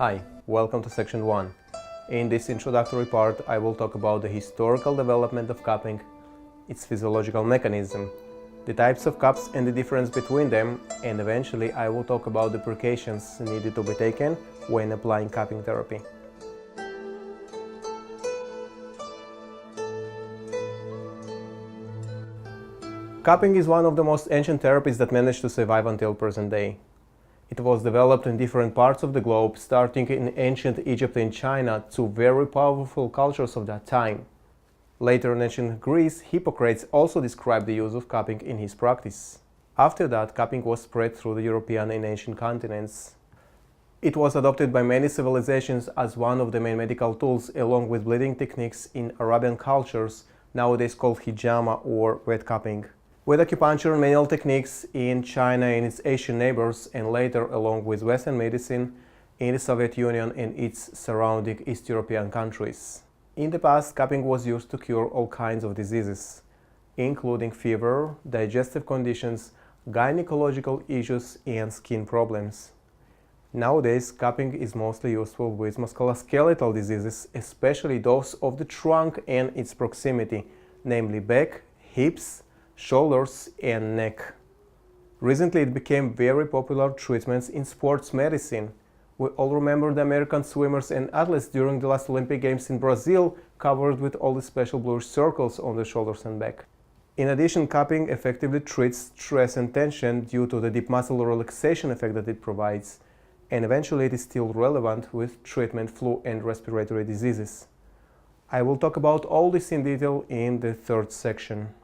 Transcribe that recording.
Hi, welcome to section 1. In this introductory part, I will talk about the historical development of cupping, its physiological mechanism, the types of cups and the difference between them, and eventually I will talk about the precautions needed to be taken when applying cupping therapy. Cupping is one of the most ancient therapies that managed to survive until present day. It was developed in different parts of the globe, starting in ancient Egypt and China to very powerful cultures of that time. Later in ancient Greece, Hippocrates also described the use of cupping in his practice. After that, cupping was spread through the European and Asian continents. It was adopted by many civilizations as one of the main medical tools, along with bleeding techniques in Arabian cultures, nowadays called hijama or wet cupping, with acupuncture and manual techniques in China and its Asian neighbors, and later along with Western medicine in the Soviet Union and its surrounding East European countries. In the past, cupping was used to cure all kinds of diseases, including fever, digestive conditions, gynecological issues, and skin problems. Nowadays, cupping is mostly useful with musculoskeletal diseases, especially those of the trunk and its proximity, namely back, hips, shoulders and neck. Recently it became very popular treatments in sports medicine. We all remember the American swimmers and athletes during the last Olympic Games in Brazil, covered with all the special bluish circles on the shoulders and back. In addition, cupping effectively treats stress and tension due to the deep muscle relaxation effect that it provides, and eventually it is still relevant with treatment flu and respiratory diseases. I will talk about all this in detail in the third section.